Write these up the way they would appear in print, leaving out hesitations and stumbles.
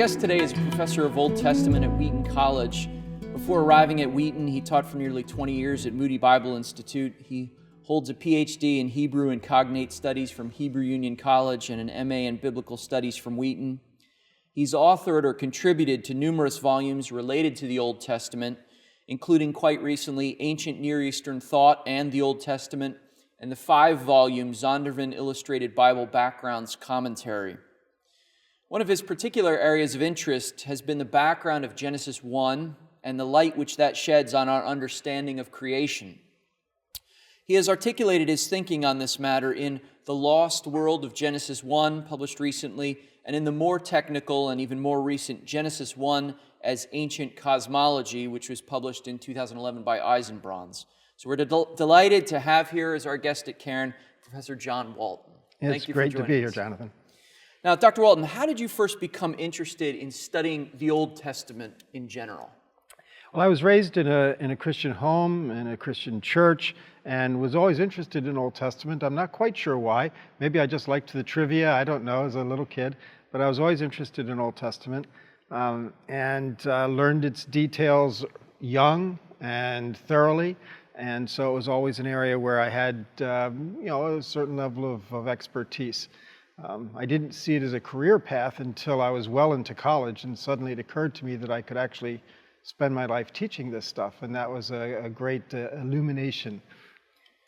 guest today is a professor of Old Testament at Wheaton College. Before arriving at Wheaton, he taught for nearly 20 years at Moody Bible Institute. He holds a PhD in Hebrew and Cognate Studies from Hebrew Union College and an MA in Biblical Studies from Wheaton. He's authored or contributed to numerous volumes related to the Old Testament, including quite recently Ancient Near Eastern Thought and the Old Testament, and the 5-volume Zondervan Illustrated Bible Backgrounds Commentary. One of his particular areas of interest has been the background of Genesis 1 and the light which that sheds on our understanding of creation. He has articulated his thinking on this matter in The Lost World of Genesis 1, published recently, and in the more technical and even more recent Genesis 1 as Ancient Cosmology, which was published in 2011 by Eisenbrauns. So we're delighted to have here as our guest at Cairn, Professor John Walton. It's great to be here, Jonathan. Now, Dr. Walton, how did you first become interested in studying the Old Testament in general? Well, I was raised in a Christian home, in a Christian church, and was always interested in Old Testament. I'm not quite sure why. Maybe I just liked the trivia, I don't know, as a little kid. But I was always interested in Old Testament and learned its details young and thoroughly. And so it was always an area where I had a certain level of expertise. I didn't see it as a career path until I was well into college, and suddenly it occurred to me that I could actually spend my life teaching this stuff, and that was a great illumination.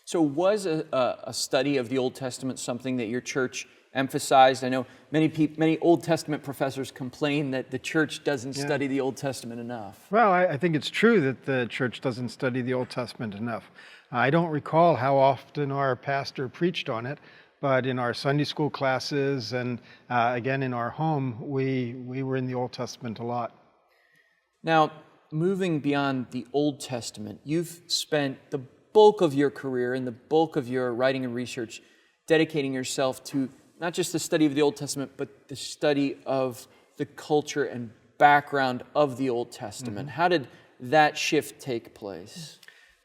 So was a study of the Old Testament something that your church emphasized? I know many Old Testament professors complain that the church doesn't study the Old Testament enough. Well, I think it's true that the church doesn't study the Old Testament enough. I don't recall how often our pastor preached on it, but in our Sunday school classes and again in our home, we were in the Old Testament a lot. Now, moving beyond the Old Testament, you've spent the bulk of your career and the bulk of your writing and research dedicating yourself to not just the study of the Old Testament, but the study of the culture and background of the Old Testament. Mm-hmm. How did that shift take place?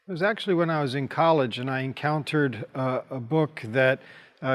It was actually when I was in college and I encountered a book that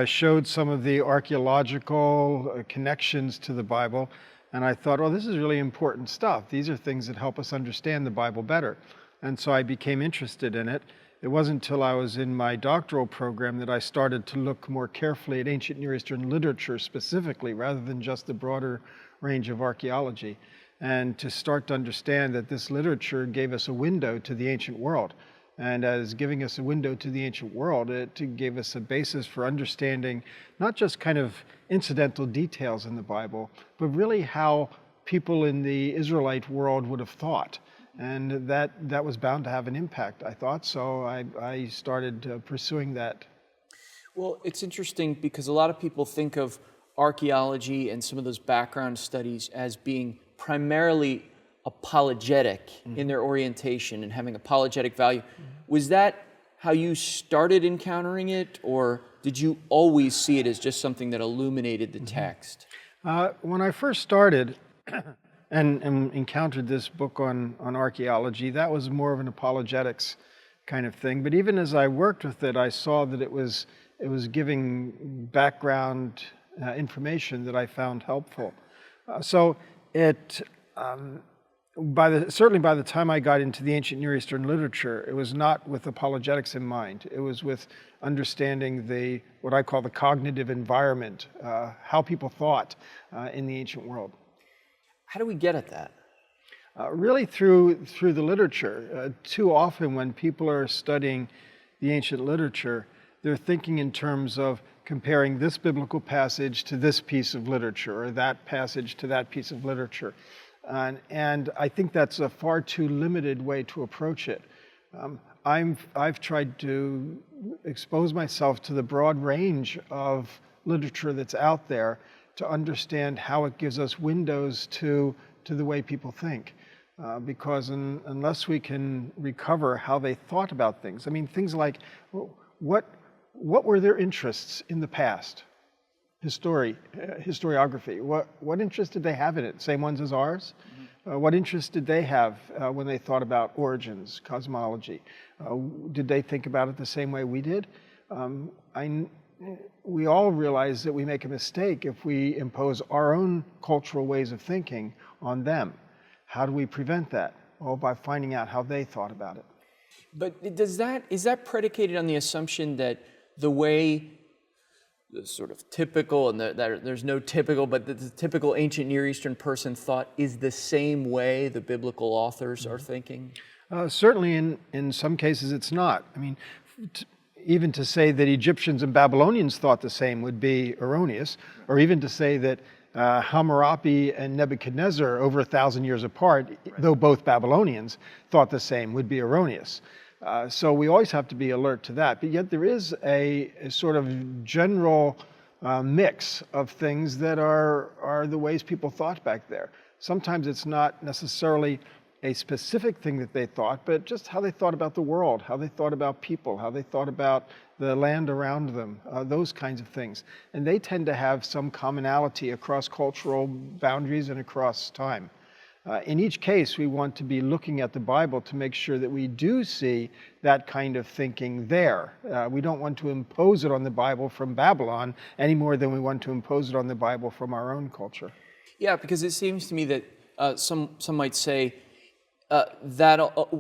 showed some of the archaeological connections to the Bible. And I thought, oh, this is really important stuff. These are things that help us understand the Bible better. And so I became interested in it. It wasn't until I was in my doctoral program that I started to look more carefully at ancient Near Eastern literature specifically, rather than just the broader range of archaeology, and to start to understand that this literature gave us a window to the ancient world. And as giving us a window to the ancient world, it gave us a basis for understanding not just kind of incidental details in the Bible, but really how people in the Israelite world would have thought. And that was bound to have an impact, I thought, so I started pursuing that. Well, it's interesting because a lot of people think of archaeology and some of those background studies as being primarily apologetic in their orientation and having apologetic value. Was that how you started encountering it, or did you always see it as just something that illuminated the text? When I first started and encountered this book on archaeology, that was more of an apologetics kind of thing. But even as I worked with it, I saw that it was giving background information that I found helpful. So it certainly by the time I got into the ancient Near Eastern literature, it was not with apologetics in mind. It was with understanding what I call the cognitive environment, how people thought in the ancient world. How do we get at that? Really through the literature. Too often when people are studying the ancient literature, they're thinking in terms of comparing this biblical passage to this piece of literature, or that passage to that piece of literature. And I think that's a far too limited way to approach it. I've tried to expose myself to the broad range of literature that's out there to understand how it gives us windows to the way people think. Because unless we can recover how they thought about things, I mean, things like what were their interests in the past? Historiography. What interest did they have in it? Same ones as ours? What interest did they have when they thought about origins, cosmology? Did they think about it the same way we did? we all realize that we make a mistake if we impose our own cultural ways of thinking on them. How do we prevent that? Well, by finding out how they thought about it. But is that predicated on the assumption that the way the sort of typical, and there's no typical, but the typical ancient Near Eastern person thought is the same way the biblical authors are thinking? Certainly in some cases it's not. I mean, even to say that Egyptians and Babylonians thought the same would be erroneous, or even to say that Hammurabi and Nebuchadnezzar, over 1,000 years apart, though both Babylonians, thought the same would be erroneous. So we always have to be alert to that. But yet there is a sort of general mix of things that are the ways people thought back there. Sometimes it's not necessarily a specific thing that they thought, but just how they thought about the world, how they thought about people, how they thought about the land around them, those kinds of things. And they tend to have some commonality across cultural boundaries and across time. In each case, we want to be looking at the Bible to make sure that we do see that kind of thinking there. We don't want to impose it on the Bible from Babylon any more than we want to impose it on the Bible from our own culture. Yeah, because it seems to me that some might say that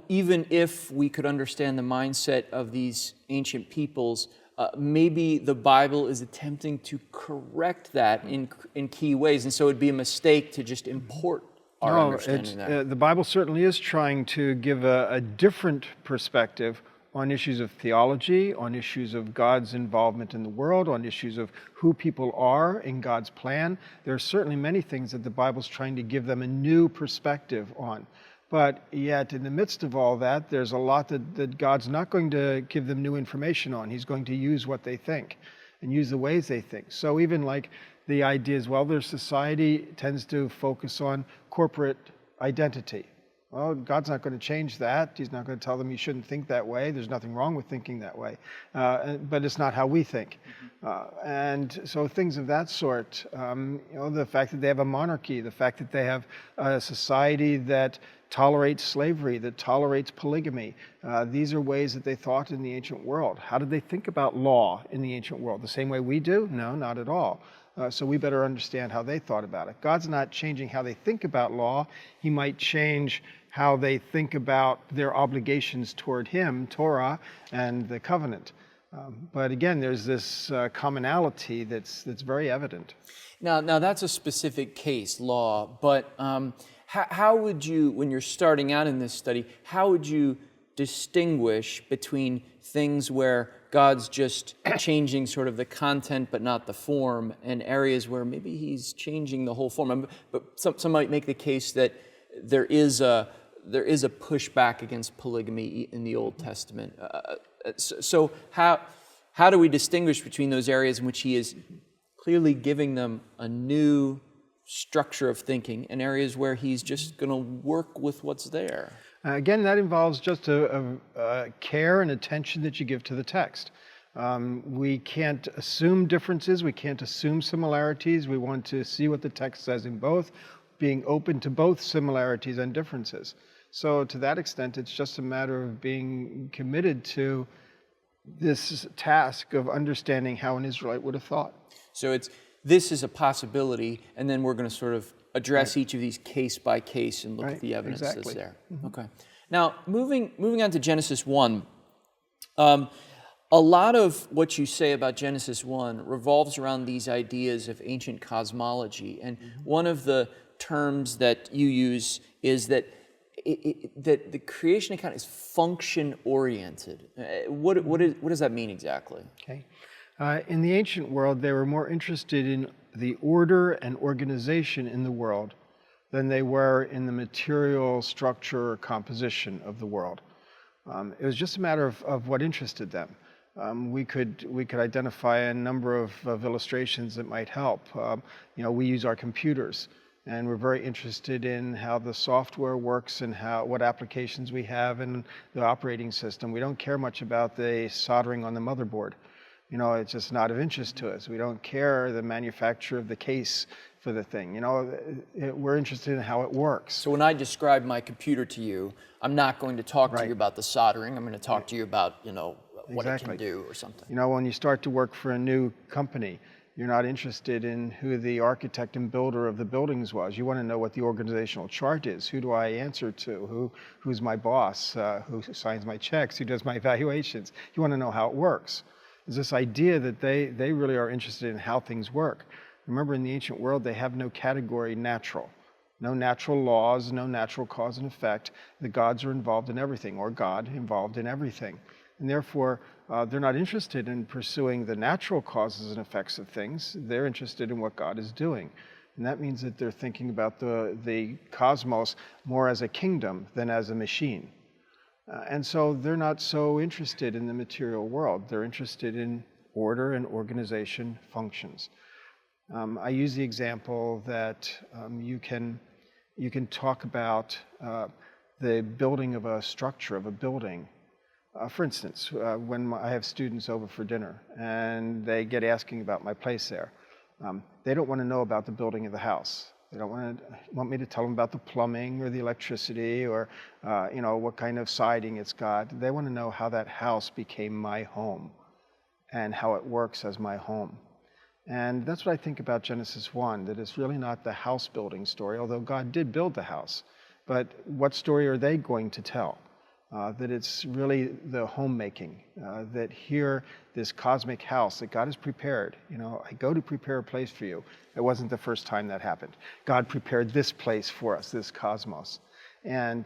even if we could understand the mindset of these ancient peoples, maybe the Bible is attempting to correct that in key ways, and so it'd be a mistake to just import our understanding of that. The Bible certainly is trying to give a different perspective on issues of theology, on issues of God's involvement in the world, on issues of who people are in God's plan. There are certainly many things that the Bible's trying to give them a new perspective on. But yet, in the midst of all that, there's a lot that God's not going to give them new information on. He's going to use what they think and use the ways they think. So even like the idea is, well, their society tends to focus on corporate identity. Well, God's not going to change that. He's not going to tell them you shouldn't think that way. There's nothing wrong with thinking that way. But it's not how we think. And so things of that sort, the fact that they have a monarchy, the fact that they have a society that tolerates slavery, that tolerates polygamy. These are ways that they thought in the ancient world. How did they think about law in the ancient world? The same way we do? No, not at all. So we better understand how they thought about it. God's not changing how they think about law. He might change how they think about their obligations toward Him, Torah, and the covenant. But again, there's this commonality that's very evident. Now that's a specific case, law, but how would you, when you're starting out in this study, how would you distinguish between things where God's just changing sort of the content but not the form, and areas where maybe He's changing the whole form? But some might make the case that there is a pushback against polygamy in the Old Testament. So how do we distinguish between those areas in which He is clearly giving them a new structure of thinking and areas where He's just going to work with what's there? Again, that involves just a care and attention that you give to the text. We can't assume differences. We can't assume similarities. We want to see what the text says in both, being open to both similarities and differences. So to that extent, it's just a matter of being committed to this task of understanding how an Israelite would have thought. So this is a possibility, and then we're going to sort of address each of these case by case and look at the evidence that's there. Mm-hmm. Okay. Now, moving on to Genesis 1, a lot of what you say about Genesis 1 revolves around these ideas of ancient cosmology, and one of the terms that you use is that that the creation account is function-oriented. What does that mean exactly? Okay. In the ancient world, they were more interested in the order and organization in the world than they were in the material structure or composition of the world. It was just a matter of what interested them. We could identify a number of illustrations that might help. We use our computers, and we're very interested in how the software works and what applications we have in the operating system. We don't care much about the soldering on the motherboard. It's just not of interest to us. We don't care the manufacture of the case for the thing. We're interested in how it works. So when I describe my computer to you, I'm not going to talk to you about the soldering. I'm going to talk to you about, what it can do or something. You know, when you start to work for a new company, you're not interested in who the architect and builder of the buildings was. You want to know what the organizational chart is. Who do I answer to? Who's my boss? Who signs my checks? Who does my evaluations? You want to know how it works. There's this idea that they really are interested in how things work. Remember, in the ancient world, they have no category natural. No natural laws, no natural cause and effect. The gods are involved in everything, or God involved in everything. And therefore, they're not interested in pursuing the natural causes and effects of things. They're interested in what God is doing. And that means that they're thinking about the cosmos more as a kingdom than as a machine. And so they're not so interested in the material world. They're interested in order and organization functions. I use the example that you can talk about the building of a structure, of a building. For instance, when I have students over for dinner and they get asking about my place there, they don't want to know about the building of the house. They don't want me to tell them about the plumbing or the electricity or what kind of siding it's got. They want to know how that house became my home and how it works as my home. And that's what I think about Genesis 1, that it's really not the house building story, although God did build the house. But what story are they going to tell? That it's really the homemaking, that here, this cosmic house that God has prepared. I go to prepare a place for you. It wasn't the first time that happened. God prepared this place for us, this cosmos. And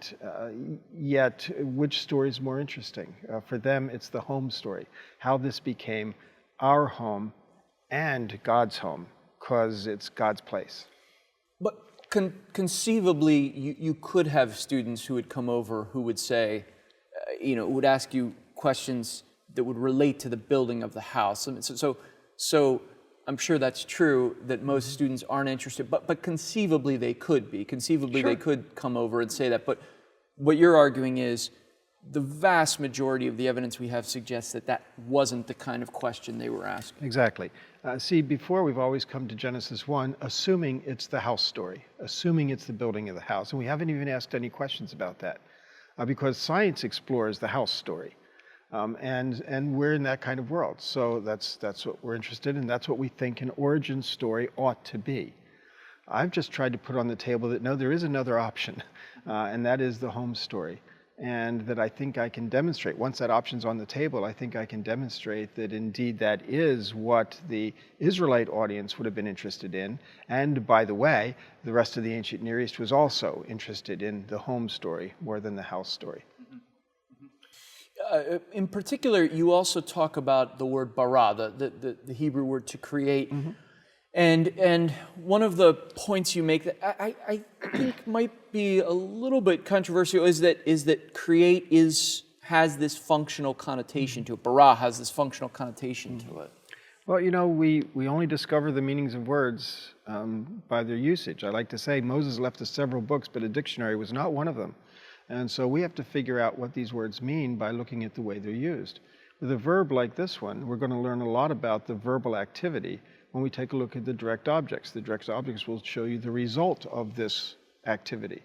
yet, which story is more interesting? For them, it's the home story, how this became our home and God's home, because it's God's place. But conceivably, you could have students who would come over who would say, would ask you questions that would relate to the building of the house. So I'm sure that's true that most students aren't interested, but conceivably they could be. Conceivably They could come over and say that. But what you're arguing is the vast majority of the evidence we have suggests that wasn't the kind of question they were asking. Exactly. See, before we've always come to Genesis 1, assuming it's the house story, assuming it's the building of the house. And we haven't even asked any questions about that. Because science explores the house story, and we're in that kind of world. So that's what we're interested in. That's what we think an origin story ought to be. I've just tried to put on the table that no, there is another option, and that is the home story. And that I think I can demonstrate, once that option's on the table, I think I can demonstrate that indeed that is what the Israelite audience would have been interested in. And by the way, the rest of the ancient Near East was also interested in the home story more than the house story. In particular, you also talk about the word bara, the Hebrew word to create. Mm-hmm. And one of the points you make that I think might be a little bit controversial is that create has this functional connotation to it. Bara has this functional connotation to it. Well, we only discover the meanings of words by their usage. I like to say Moses left us several books, but a dictionary was not one of them. And so we have to figure out what these words mean by looking at the way they're used. With a verb like this one, we're going to learn a lot about the verbal activity when we take a look at the direct objects. The direct objects will show you the result of this activity.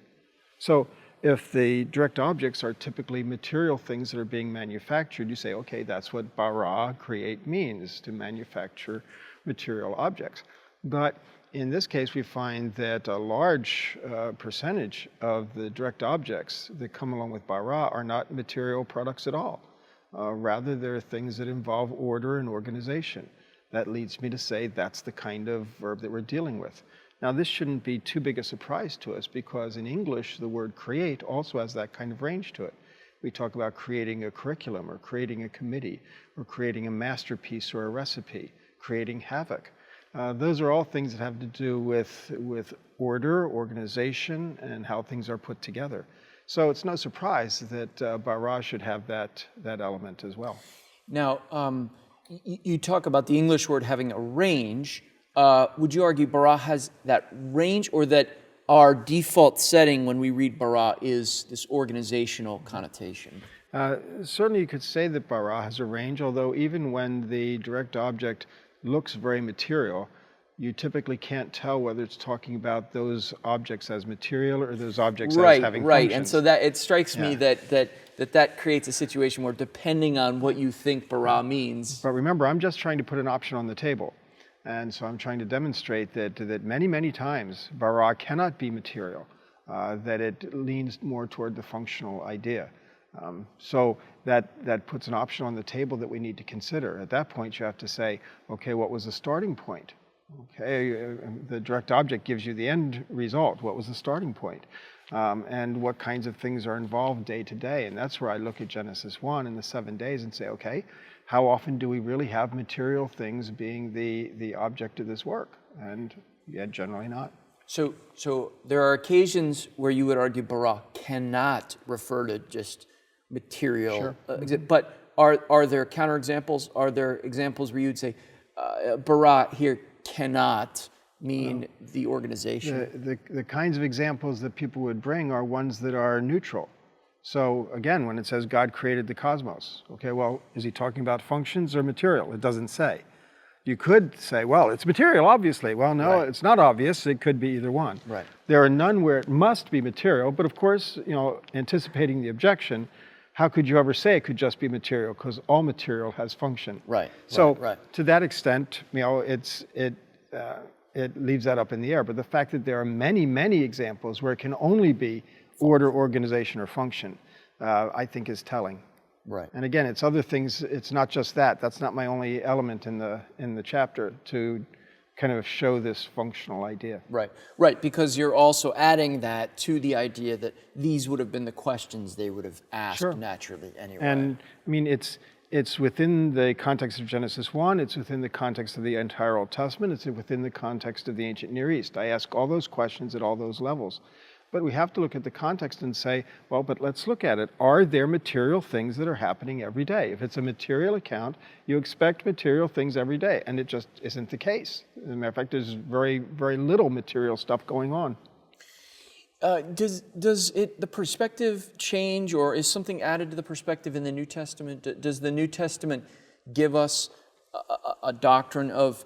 So if the direct objects are typically material things that are being manufactured, you say, okay, that's what bara, create, means, to manufacture material objects. But in this case, we find that a large percentage of the direct objects that come along with bara are not material products at all. Rather, they're things that involve order and organization. That leads me to say that's the kind of verb that we're dealing with. Now, this shouldn't be too big a surprise to us because in English, the word create also has that kind of range to it. We talk about creating a curriculum or creating a committee or creating a masterpiece or a recipe, creating havoc. Those are all things that have to do with order, organization, and how things are put together. So it's no surprise that bara should have that element as well. Now, you talk about the English word having a range. Would you argue bara has that range, or that our default setting when we read bara is this organizational connotation? Certainly you could say that bara has a range, although even when the direct object looks very material, you typically can't tell whether it's talking about those objects as material or those objects as having functions. And so that it strikes me that that creates a situation where, depending on what you think bara means. But remember, I'm just trying to put an option on the table. And so I'm trying to demonstrate that many, many times bara cannot be material, that it leans more toward the functional idea. So that puts an option on the table that we need to consider. At that point, you have to say, okay, what was the starting point? Okay, the direct object gives you the end result. What was the starting point? And what kinds of things are involved day to day? And that's where I look at Genesis 1 and the 7 days and say, okay, how often do we really have material things being the object of this work? And yeah, generally not. So there are occasions where you would argue bara cannot refer to just material. Sure. But are there counterexamples? Are there examples where you'd say bara here cannot mean the organization? The kinds of examples that people would bring are ones that are neutral. So again, when it says God created the cosmos, okay, well, is he talking about functions or material? It doesn't say. You could say, well, it's material, obviously. Well, no, Right. It's not obvious. It could be either one. Right. There are none where it must be material, but of course, anticipating the objection, how could you ever say it could just be material? Because all material has function. Right. So right. to that extent, it leaves that up in the air. But the fact that there are many, many examples where it can only be order, organization, or function, I think is telling. Right. And again, it's other things. It's not just that. That's not my only element in the chapter to kind of show this functional idea. Right, because you're also adding that to the idea that these would have been the questions they would have asked Sure. naturally anyway. And I mean, it's within the context of Genesis 1, it's within the context of the entire Old Testament, it's within the context of the ancient Near East. I ask all those questions at all those levels. But we have to look at the context and say, well, but let's look at it. Are there material things that are happening every day? If it's a material account, you expect material things every day, and it just isn't the case. As a matter of fact, there's very, very little material stuff going on. Does the perspective change, or is something added to the perspective in the New Testament? Does the New Testament give us a doctrine of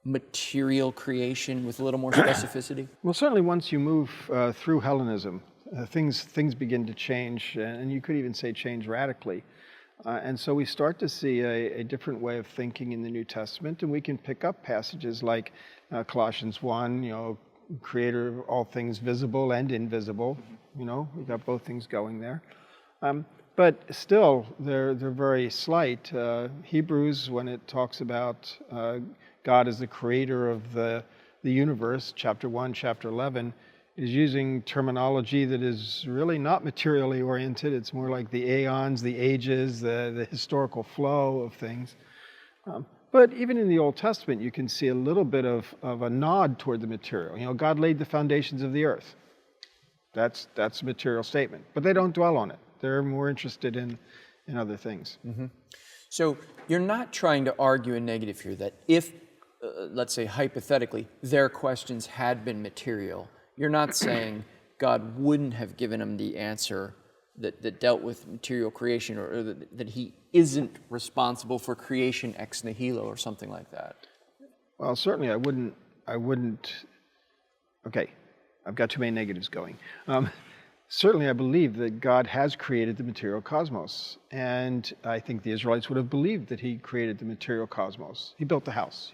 material creation with a little more specificity? Well, certainly once you move through Hellenism, things begin to change, and you could even say change radically. And so we start to see a different way of thinking in the New Testament, and we can pick up passages like Colossians 1, creator of all things visible and invisible. We've got both things going there. But still, they're very slight. Hebrews, when it talks about God as the creator of the universe, chapter 1, chapter 11, is using terminology that is really not materially oriented. It's more like the aeons, the ages, the historical flow of things. But even in the Old Testament, you can see a little bit of a nod toward the material. God laid the foundations of the earth. That's a material statement. But they don't dwell on it. They're more interested in other things. Mm-hmm. So you're not trying to argue a negative here, that if, let's say hypothetically, their questions had been material, you're not saying God wouldn't have given them the answer that dealt with material creation, or that he isn't responsible for creation ex nihilo or something like that. Well, certainly I wouldn't. Okay, I've got too many negatives going. Certainly I believe that God has created the material cosmos. And I think the Israelites would have believed that he created the material cosmos. He built the house.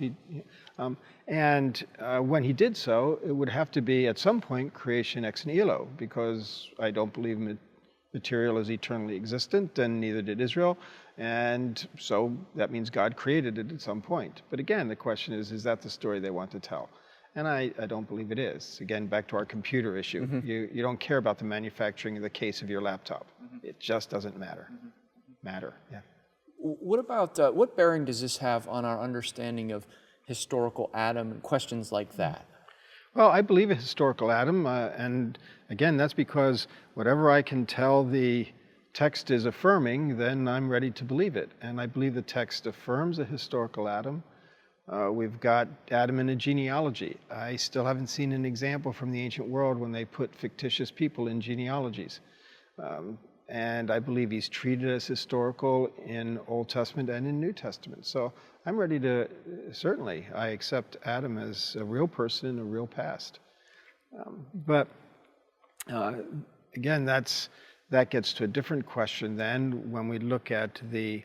When he did so, it would have to be at some point creation ex nihilo, because I don't believe material is eternally existent, and neither did Israel. And so that means God created it at some point. But again, the question is that the story they want to tell? And I don't believe it is. Again, back to our computer issue. Mm-hmm. You don't care about the manufacturing of the case of your laptop. Mm-hmm. It just doesn't matter. Mm-hmm. Yeah. What about, what bearing does this have on our understanding of historical Adam and questions like that? Well, I believe a historical Adam, and again, that's because whatever I can tell the text is affirming, then I'm ready to believe it. And I believe the text affirms a historical Adam. We've got Adam in a genealogy. I still haven't seen an example from the ancient world when they put fictitious people in genealogies. And I believe he's treated as historical in Old Testament and in New Testament. So I'm ready to, certainly, I accept Adam as a real person in a real past. But again, that's That gets to a different question then when we look at the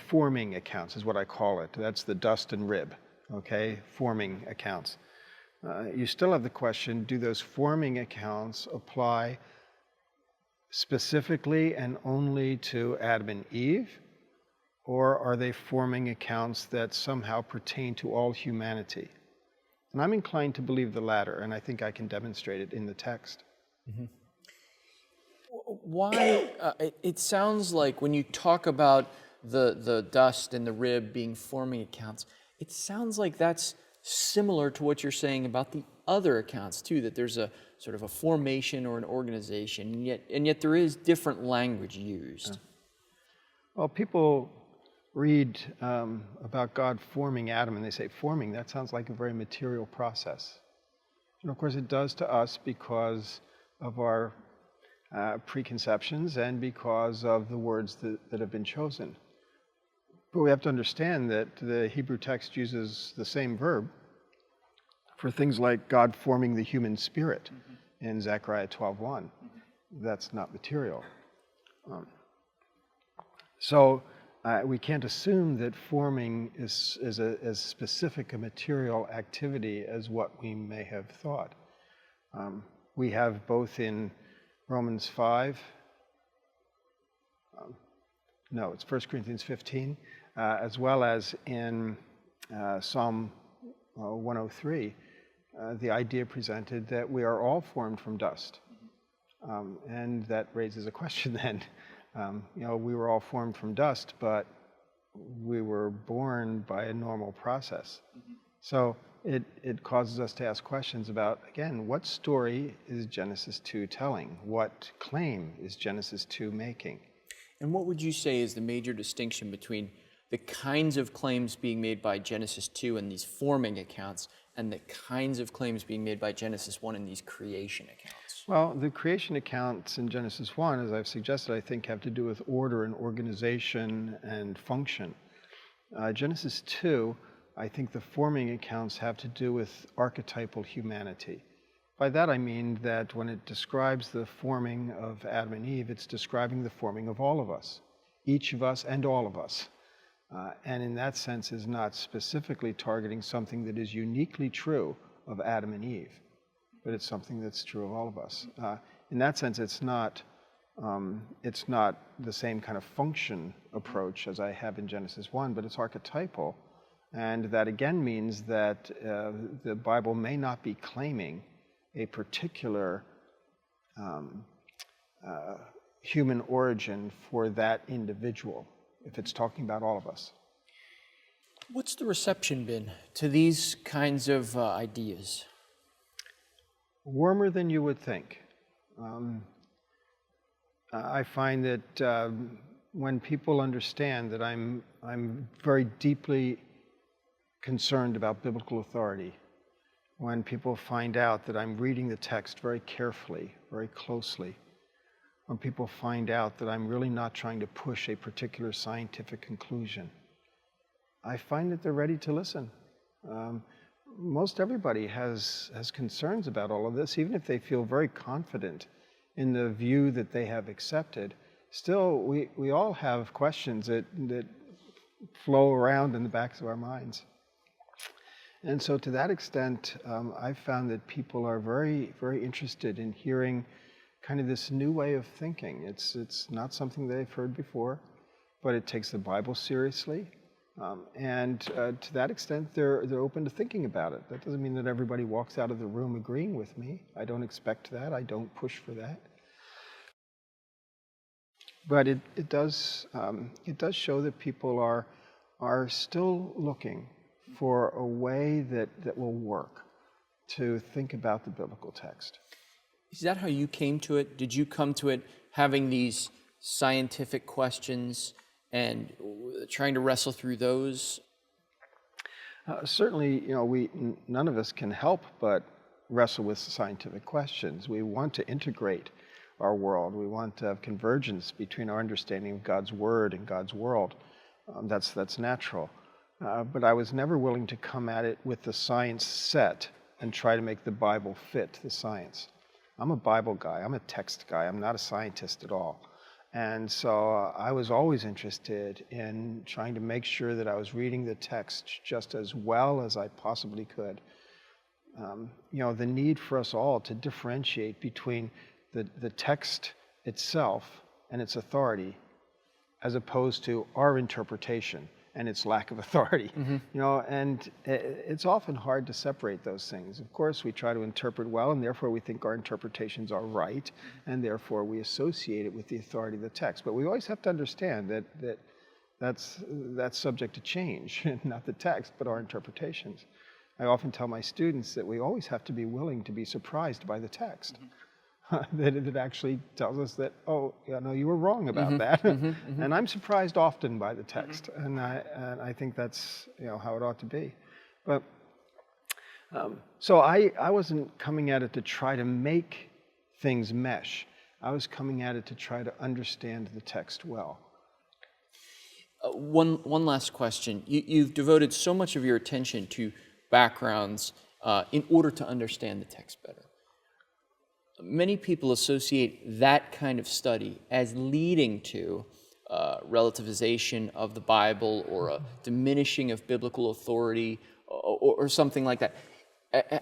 forming accounts, is what I call it. That's the dust and rib, okay, forming accounts. You still have the question, do those forming accounts apply specifically and only to Adam and Eve, or are they forming accounts that somehow pertain to all humanity? And I'm inclined to believe the latter, and I think I can demonstrate it in the text. Mm-hmm. Why? It sounds like when you talk about the dust and the rib being forming accounts, it sounds like that's similar to what you're saying about the other accounts too, that there's a sort of a formation or an organization, and yet there is different language used. Well, people read about God forming Adam and they say, forming, that sounds like a very material process. And of course it does to us because of our preconceptions and because of the words that have been chosen. But we have to understand that the Hebrew text uses the same verb for things like God forming the human spirit in Zechariah 12:1. That's not material. So we can't assume that forming is as specific a material activity as what we may have thought. We have both in Romans 5, it's 1 Corinthians 15, as well as in Psalm 103, the idea presented that we are all formed from dust. And that raises a question then. We were all formed from dust, but we were born by a normal process. So it causes us to ask questions about, again, what story is Genesis 2 telling? What claim is Genesis 2 making? And what would you say is the major distinction between the kinds of claims being made by Genesis 2 and these forming accounts and the kinds of claims being made by Genesis 1 and these creation accounts? Well, the creation accounts in Genesis 1, as I've suggested, I think have to do with order and organization and function. Genesis 2, I think the forming accounts have to do with archetypal humanity. By that I mean that when it describes the forming of Adam and Eve, it's describing the forming of all of us, each of us and all of us. And in that sense is not specifically targeting something that is uniquely true of Adam and Eve, but it's something that's true of all of us. In that sense, it's not the same kind of function approach as I have in Genesis 1, but it's archetypal. And that again means that the Bible may not be claiming a particular human origin for that individual, if it's talking about all of us. What's the reception been to these kinds of ideas? Warmer than you would think. I find that when people understand that I'm very deeply concerned about biblical authority, when people find out that I'm reading the text very carefully, very closely, when people find out that I'm really not trying to push a particular scientific conclusion, I find that they're ready to listen. Most everybody has concerns about all of this, even if they feel very confident in the view that they have accepted. Still, we all have questions that flow around in the backs of our minds. And so to that extent, I've found that people are very, very interested in hearing kind of this new way of thinking. It's not something they've heard before, but it takes the Bible seriously. And to that extent, they're open to thinking about it. That doesn't mean that everybody walks out of the room agreeing with me. I don't expect that. I don't push for that. But it does show that people are still looking for a way that will work to think about the biblical text. Is that how you came to it? Did you come to it having these scientific questions and trying to wrestle through those? Certainly, none of us can help but wrestle with scientific questions. We want to integrate our world. We want to have convergence between our understanding of God's Word and God's world. That's natural. But I was never willing to come at it with the science set and try to make the Bible fit the science. I'm a Bible guy. I'm a text guy. I'm not a scientist at all. And so I was always interested in trying to make sure that I was reading the text just as well as I possibly could. The need for us all to differentiate between the text itself and its authority as opposed to our interpretation and its lack of authority. And it's often hard to separate those things. Of course, we try to interpret well, and therefore we think our interpretations are right, and therefore we associate it with the authority of the text. But we always have to understand that's subject to change, not the text, but our interpretations. I often tell my students that we always have to be willing to be surprised by the text. That it actually tells us that, oh, you were wrong about that. And I'm surprised often by the text, and I think that's how it ought to be. But so I wasn't coming at it to try to make things mesh. I was coming at it to try to understand the text well. One last question. You've devoted so much of your attention to backgrounds in order to understand the text better. Many people associate that kind of study as leading to relativization of the Bible or a diminishing of biblical authority or something like that.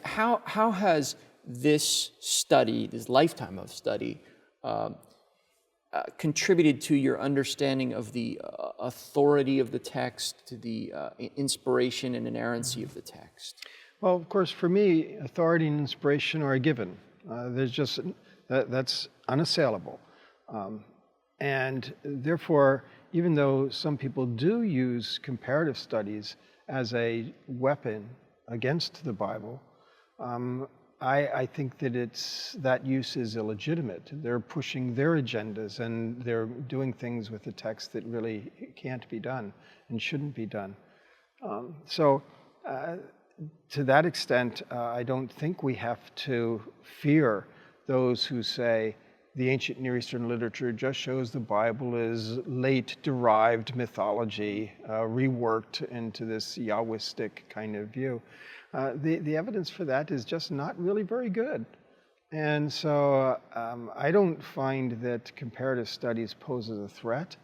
How has this study, this lifetime of study, contributed to your understanding of the authority of the text, to the inspiration and inerrancy of the text? Well, of course, for me, authority and inspiration are a given. There's just that's unassailable, and therefore, even though some people do use comparative studies as a weapon against the Bible, I think that use is illegitimate. They're pushing their agendas and they're doing things with the text that really can't be done and shouldn't be done. To that extent, I don't think we have to fear those who say the ancient Near Eastern literature just shows the Bible is late derived mythology, reworked into this Yahwistic kind of view. The evidence for that is just not really very good. And so I don't find that comparative studies poses a threat.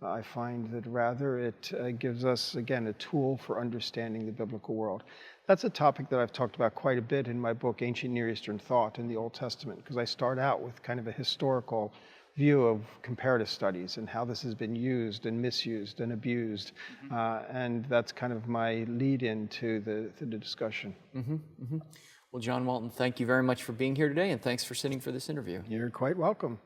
I find that rather it gives us, again, a tool for understanding the biblical world. That's a topic that I've talked about quite a bit in my book, Ancient Near Eastern Thought in the Old Testament, because I start out with kind of a historical view of comparative studies and how this has been used and misused and abused. And that's kind of my lead into the discussion. Well, John Walton, thank you very much for being here today, and thanks for sitting for this interview. You're quite welcome.